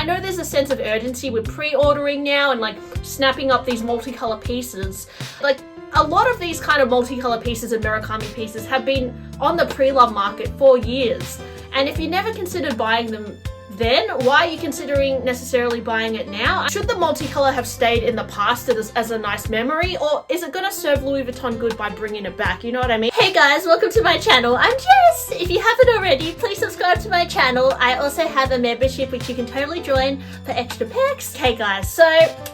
I know there's a sense of urgency with pre-ordering now and like snapping up these multicolor pieces. Like a lot of these kind of multicolor pieces and Murakami pieces have been on the pre-love market for years. And if you never considered buying them then, why are you considering necessarily buying it now? Should the multicolor have stayed in the past as a nice memory, or is it going to serve Louis Vuitton good by bringing it back? You know what I mean? Hey guys, welcome to my channel. I'm Jess. If you haven't already, please subscribe to my channel. I also have a membership which you can totally join for extra perks. Okay guys, so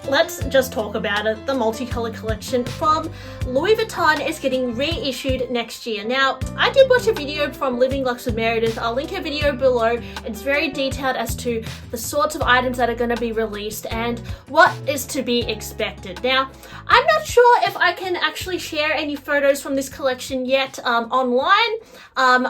let's just talk about it. The multicolor collection from Louis Vuitton is getting reissued next year. Now, I did watch a video from Living Luxe with Meredith. I'll link her video below. It's very detailed as to the sorts of items that are going to be released and what is to be expected. Now, I'm not sure if I can actually share any photos from this collection yet online. I'm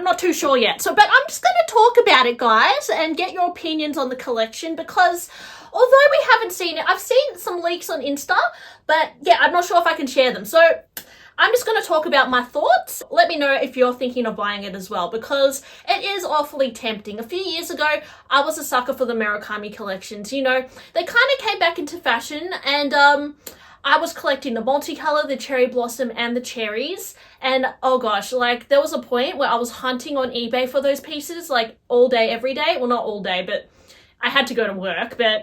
not too sure yet. But I'm just going to talk about it, guys, and get your opinions on the collection because although we haven't seen it, I've seen some leaks on Insta, but yeah, I'm not sure if I can share them. So I'm just going to talk about my thoughts. Let me know if you're thinking of buying it as well, because it is awfully tempting. A few years ago, I was a sucker for the Murakami collections. You know, they kind of came back into fashion, and I was collecting the multicolor, the cherry blossom, and the cherries. And oh gosh, like there was a point where I was hunting on eBay for those pieces, like all day, every day. Well, not all day, but I had to go to work, but,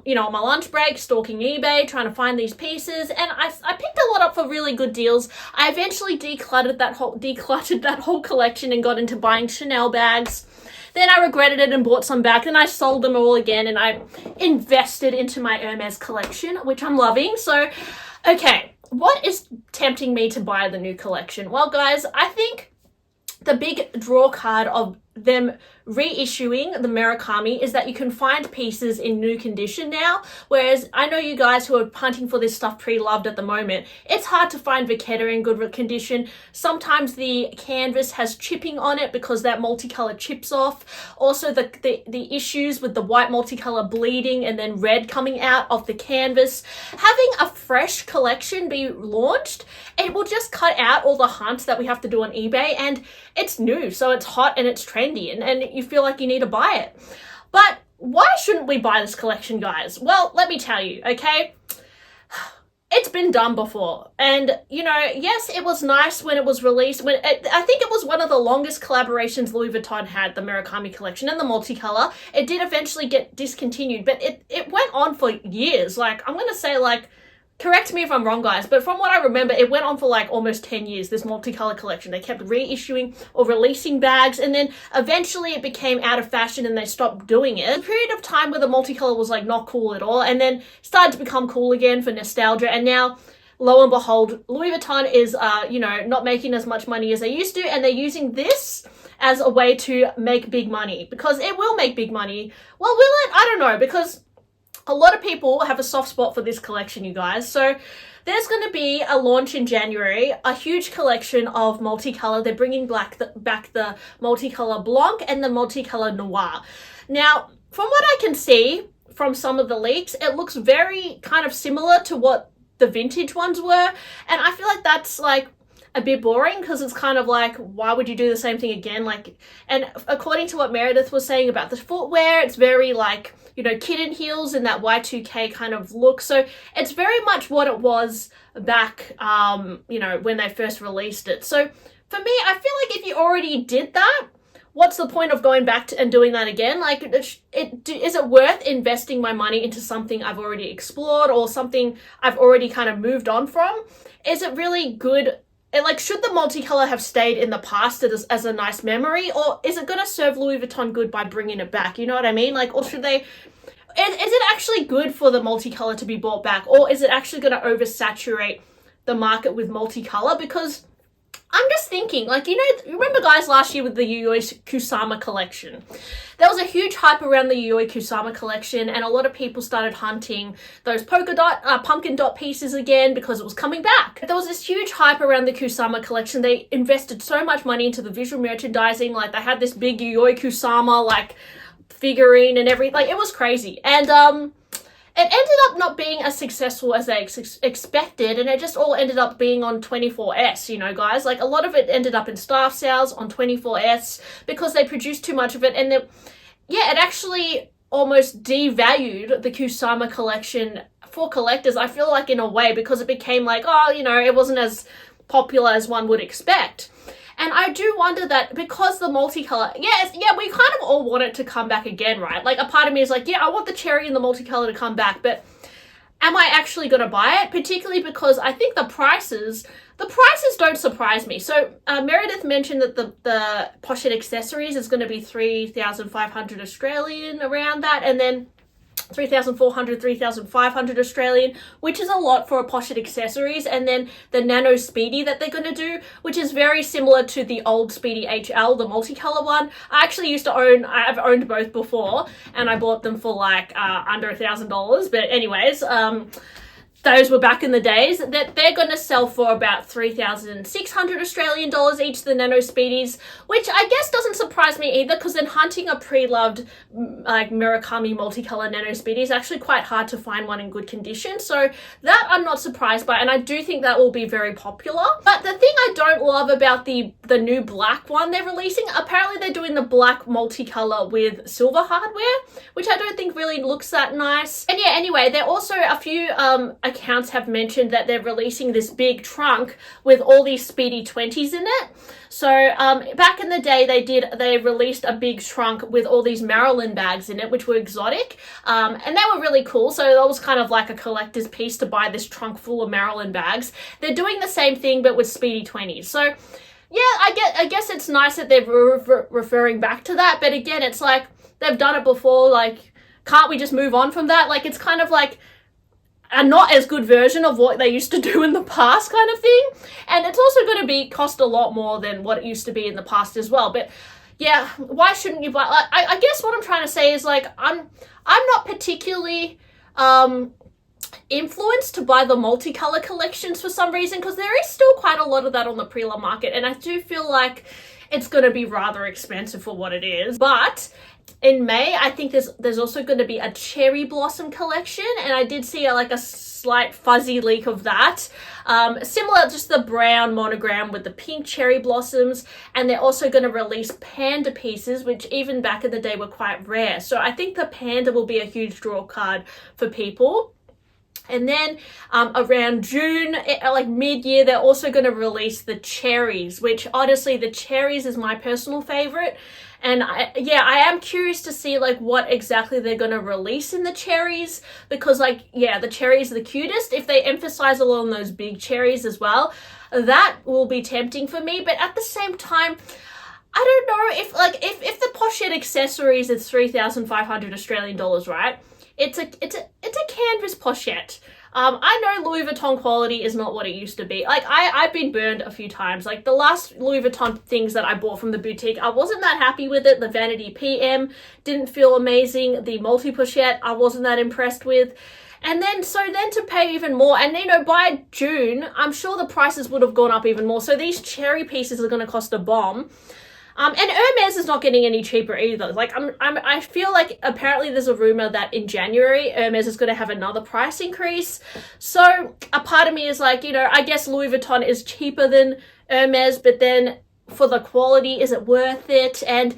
you know, on my lunch break, stalking eBay, trying to find these pieces, and I picked a lot up for really good deals. I eventually decluttered that whole collection and got into buying Chanel bags. Then I regretted it and bought some back, and I sold them all again, and I invested into my Hermes collection, which I'm loving. So, okay, what is tempting me to buy the new collection? Well, guys, I think the big draw card of them reissuing the Murakami is that you can find pieces in new condition now, whereas I know you guys who are hunting for this stuff pre-loved at the moment, it's hard to find Vachetta in good condition. Sometimes the canvas has chipping on it because that multicolor chips off. Also the issues with the white multicolor bleeding and then red coming out of the canvas. Having a fresh collection be launched, it will just cut out all the hunts that we have to do on eBay, and it's new, so it's hot and it's trendy, and you feel like you need to buy it. But why shouldn't we buy this collection, guys? Well, let me tell you, okay? It's been done before, and you know, yes, it was nice when it was released. I think it was one of the longest collaborations Louis Vuitton had, the Murakami collection and the multicolor. It did eventually get discontinued, but it went on for years. Like, I'm gonna say, like, correct me if I'm wrong, guys, but from what I remember, it went on for like almost 10 years, this multicolor collection. They kept reissuing or releasing bags, and then eventually it became out of fashion and they stopped doing it. A period of time where the multicolor was like not cool at all, and then started to become cool again for nostalgia, and now, lo and behold, Louis Vuitton is, you know, not making as much money as they used to, and they're using this as a way to make big money, because it will make big money. Well, will it? I don't know, because a lot of people have a soft spot for this collection, you guys. So there's going to be a launch in January, a huge collection of multicolor. They're bringing back the multicolor Blanc and the multicolor Noir. Now, from what I can see from some of the leaks, it looks very kind of similar to what the vintage ones were. And I feel like that's like a bit boring, because it's kind of like, why would you do the same thing again? Like, and according to what Meredith was saying about the footwear, it's very like, you know, kitten heels and that Y2K kind of look. So it's very much what it was back, you know, when they first released it. So for me, I feel like if you already did that, what's the point of going back and doing that again? Like, is it worth investing my money into something I've already explored or something I've already kind of moved on from? Is it really good? Like, should the multicolor have stayed in the past as a nice memory, or is it going to serve Louis Vuitton good by bringing it back? You know what I mean? Like, or should they, is it actually good for the multicolor to be brought back, or is it actually going to oversaturate the market with multicolor? Because I'm just thinking, like, you know, remember guys last year with the Yayoi Kusama collection? There was a huge hype around the Yayoi Kusama collection, and a lot of people started hunting those pumpkin dot pieces again because it was coming back. There was this huge hype around the Kusama collection. They invested so much money into the visual merchandising. Like, they had this big Yayoi Kusama, like, figurine and everything. Like, it was crazy. And, it ended up not being as successful as they expected, and it just all ended up being on 24S, you know, guys. Like, a lot of it ended up in staff sales on 24S because they produced too much of it, and yeah, it actually almost devalued the Kusama collection for collectors, I feel like, in a way, because it became like, oh, you know, it wasn't as popular as one would expect. And I do wonder that because the multicolor, yeah, we kind of all want it to come back again, right? Like, a part of me is like, yeah, I want the cherry and the multicolor to come back, but am I actually going to buy it? Particularly because I think the prices don't surprise me. So Meredith mentioned that the pochette accessories is going to be 3,500 Australian, around that, and then 3,400, 3,500 Australian, which is a lot for a pochette accessories. And then the nano speedy that they're going to do, which is very similar to the old speedy HL, the multicolor one. I've owned both before, and I bought them for like under $1,000. But anyways, those were back in the days, that they're going to sell for about 3,600 Australian dollars each, the nano speedies, which I guess doesn't surprise me either, because then hunting a pre-loved like Murakami multicolor nano speedy is actually quite hard to find one in good condition. So that I'm not surprised by, and I do think that will be very popular. But the thing I don't love about the new black one they're releasing, apparently they're doing the black multicolor with silver hardware, which I don't think really looks that nice. And yeah, anyway, there also a few accounts have mentioned that they're releasing this big trunk with all these speedy 20s in it. So back in the day, they released a big trunk with all these Maryland bags in it, which were exotic, and they were really cool. So that was kind of like a collector's piece to buy this trunk full of Maryland bags. They're doing the same thing, but with speedy 20s. So yeah, I guess it's nice that they're referring back to that. But again, it's like, they've done it before. Like, can't we just move on from that? Like, it's kind of like a not as good version of what they used to do in the past, kind of thing. And it's also going to cost a lot more than what it used to be in the past as well. But yeah, why shouldn't you buy? Like, I guess what I'm trying to say is, like, I'm not particularly influenced to buy the multicolor collections for some reason, because there is still quite a lot of that on the pre-loved market, and I do feel like it's going to be rather expensive for what it is. But in May, I think there's also going to be a cherry blossom collection, and I did see a slight fuzzy leak of that. Similar, just the brown monogram with the pink cherry blossoms, and they're also going to release panda pieces, which even back in the day were quite rare. So I think the panda will be a huge draw card for people. And then around June, like mid-year, they're also going to release the cherries, which honestly, the cherries is my personal favorite. And I am curious to see like what exactly they're going to release in the cherries, because like, yeah, the cherries are the cutest. If they emphasize a lot on those big cherries as well, that will be tempting for me. But at the same time, I don't know if the pochette accessories is 3,500 Australian dollars, right? It's a canvas pochette. I know Louis Vuitton quality is not what it used to be. Like, I've been burned a few times. Like, the last Louis Vuitton things that I bought from the boutique, I wasn't that happy with it. The Vanity PM didn't feel amazing. The multi-pochette, I wasn't that impressed with. And then to pay even more, and you know, by June, I'm sure the prices would have gone up even more. So these cherry pieces are going to cost a bomb. And Hermes is not getting any cheaper either. Like, I feel like apparently there's a rumor that in January, Hermes is going to have another price increase. So a part of me is like, you know, I guess Louis Vuitton is cheaper than Hermes, but then for the quality, is it worth it? And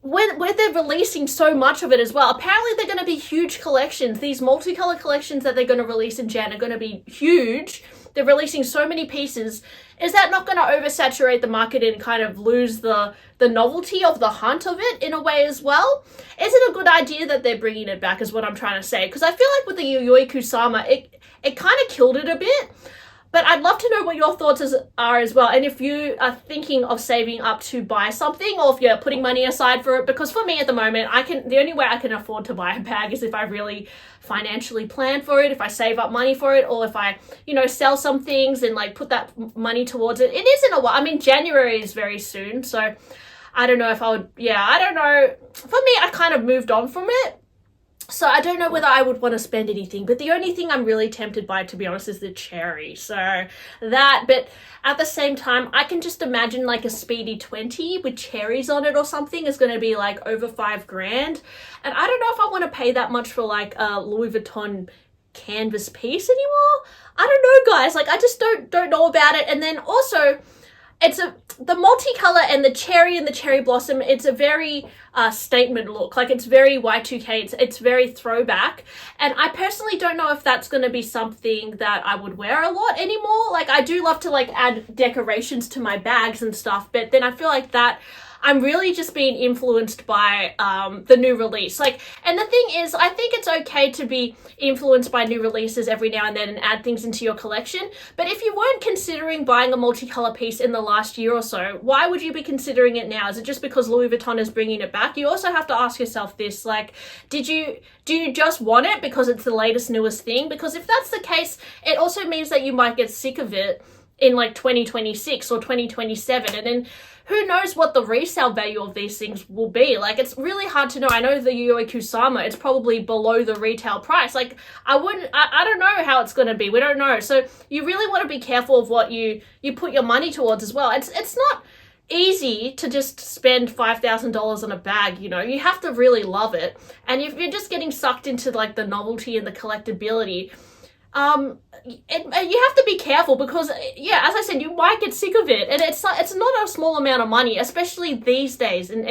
when they're releasing so much of it as well, apparently they're going to be huge collections. These multicolor collections that they're going to release in Jan are going to be huge. They're releasing so many pieces. Is that not going to oversaturate the market and kind of lose the novelty of the hunt of it in a way as well? Is it a good idea that they're bringing it back, is what I'm trying to say? Because I feel like with the Yayoi Kusama, it kind of killed it a bit. But I'd love to know what your thoughts are as well. And if you are thinking of saving up to buy something, or if you're putting money aside for it. Because for me at the moment, the only way I can afford to buy a bag is if I really financially plan for it, if I save up money for it, or if I, you know, sell some things and like put that money towards it. It isn't a while. I mean, January is very soon. So I don't know if I would, I don't know. For me, I kind of moved on from it. So I don't know whether I would want to spend anything, but the only thing I'm really tempted by, to be honest, is the cherry. So that, but at the same time, I can just imagine like a speedy 20 with cherries on it or something is going to be like over $5,000. And I don't know if I want to pay that much for like a Louis Vuitton canvas piece anymore. I don't know, guys. Like, I just don't know about it. And then also, the multicolor and the cherry and the cherry blossom, it's a very statement look. Like, it's very Y2K, it's very throwback. And I personally don't know if that's going to be something that I would wear a lot anymore. Like, I do love to like add decorations to my bags and stuff, but then I feel like that I'm really just being influenced by the new release. Like, and the thing is, I think it's okay to be influenced by new releases every now and then and add things into your collection. But if you weren't considering buying a multicolor piece in the last year or so, why would you be considering it now? Is it just because Louis Vuitton is bringing it back? You also have to ask yourself this, like, do you just want it because it's the latest, newest thing? Because if that's the case, it also means that you might get sick of it in like 2026 or 2027, and then who knows what the resale value of these things will be. Like, it's really hard to know. I know the Yue Kusama, it's probably below the retail price. Like, I don't know how it's going to be. We don't know. So you really want to be careful of what you put your money towards as well. It's not easy to just spend $5,000 on a bag, you know. You have to really love it. And if you're just getting sucked into like the novelty and the collectability, you have to be careful because, yeah, as I said, you might get sick of it, and it's not a small amount of money, especially these days in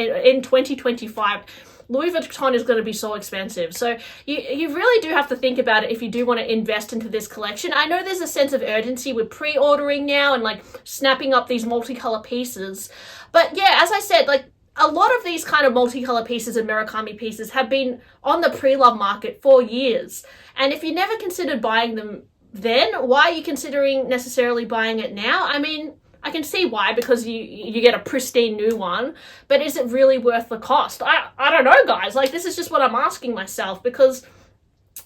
2025. Louis Vuitton is going to be so expensive, so you really do have to think about it if you do want to invest into this collection. I know there's a sense of urgency with pre-ordering now and like snapping up these multicolor pieces, but yeah, as I said, like, a lot of these kind of multicolor pieces and Murakami pieces have been on the pre-love market for years. And if you never considered buying them then, why are you considering necessarily buying it now? I mean, I can see why, because you get a pristine new one, but is it really worth the cost? I don't know, guys. Like, this is just what I'm asking myself, because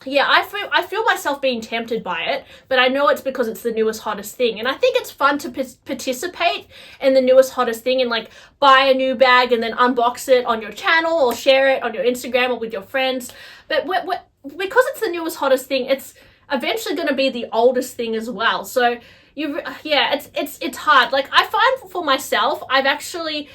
yeah, I feel myself being tempted by it, but I know it's because it's the newest, hottest thing. And I think it's fun to participate in the newest, hottest thing and like buy a new bag and then unbox it on your channel or share it on your Instagram or with your friends. But because it's the newest, hottest thing, it's eventually going to be the oldest thing as well. So it's hard. Like, I find for myself, I've actually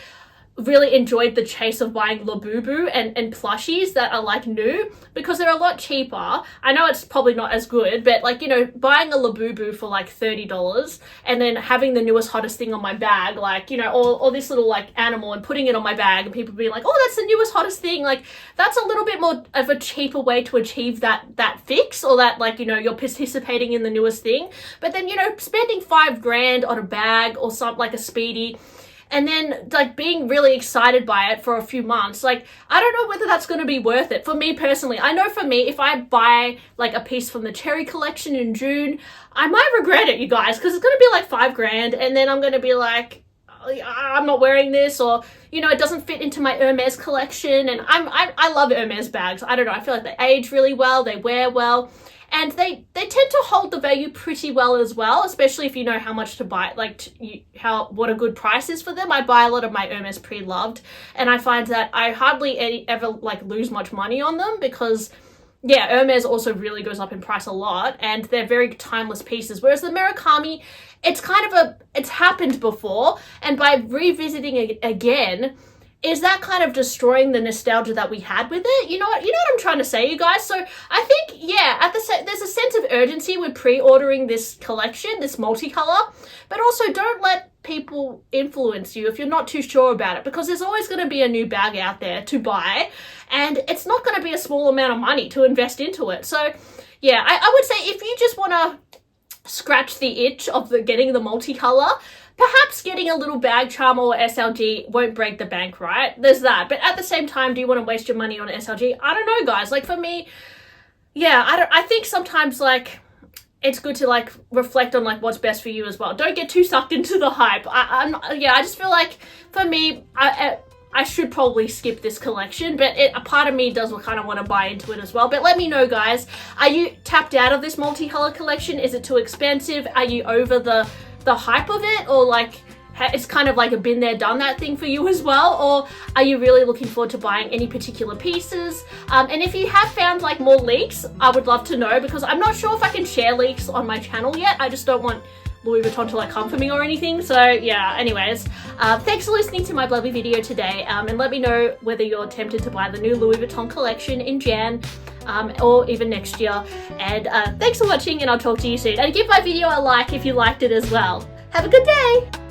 really enjoyed the chase of buying Labubu and plushies that are like new, because they're a lot cheaper. I know it's probably not as good, but like, you know, buying a Labubu for like $30 and then having the newest, hottest thing on my bag, like, you know, or this little like animal, and putting it on my bag and people being like, oh, that's the newest, hottest thing. Like, that's a little bit more of a cheaper way to achieve that fix, or that, like, you know, you're participating in the newest thing. But then, you know, spending $5,000 on a bag or something like a speedie, and then like being really excited by it for a few months, like, I don't know whether that's going to be worth it for me personally. I know for me, if I buy like a piece from the Cherry collection in June, I might regret it, you guys, because it's going to be like $5,000, and then I'm going to be like, I'm not wearing this, or, you know, it doesn't fit into my Hermes collection. And I love Hermes bags. I don't know, I feel like they age really well, they wear well, and they tend to hold the value pretty well as well, especially if you know how much to buy, like what a good price is for them. I buy a lot of my Hermes pre-loved, and I find that I hardly ever like lose much money on them, because yeah, Hermes also really goes up in price a lot, and they're very timeless pieces. Whereas the Murakami, it's kind of it's happened before, and by revisiting it again, is that kind of destroying the nostalgia that we had with it? You know what I'm trying to say, you guys? So I think, yeah, there's a sense of urgency with pre-ordering this collection, this multicolor, but also don't let people influence you if you're not too sure about it, because there's always going to be a new bag out there to buy, and it's not going to be a small amount of money to invest into it. So yeah, I would say if you just want to scratch the itch of getting the multicolor, perhaps getting a little bag charm or SLG won't break the bank, right? There's that. But at the same time, do you want to waste your money on SLG? I don't know, guys. Like, for me, yeah, I think sometimes, like, it's good to, like, reflect on, like, what's best for you as well. Don't get too sucked into the hype. I just feel like, for me, I should probably skip this collection, but a part of me does kind of want to buy into it as well. But let me know, guys. Are you tapped out of this multicolor collection? Is it too expensive? Are you over the hype of it, or like it's kind of like a been there, done that thing for you as well? Or are you really looking forward to buying any particular pieces? And if you have found like more leaks, I would love to know, because I'm not sure if I can share leaks on my channel yet. I just don't want Louis Vuitton to like come for me or anything. So yeah, anyways, thanks for listening to my blubby video today, and let me know whether you're tempted to buy the new Louis Vuitton collection in Jan, or even next year. And thanks for watching, and I'll talk to you soon. And give my video a like if you liked it as well. Have a good day!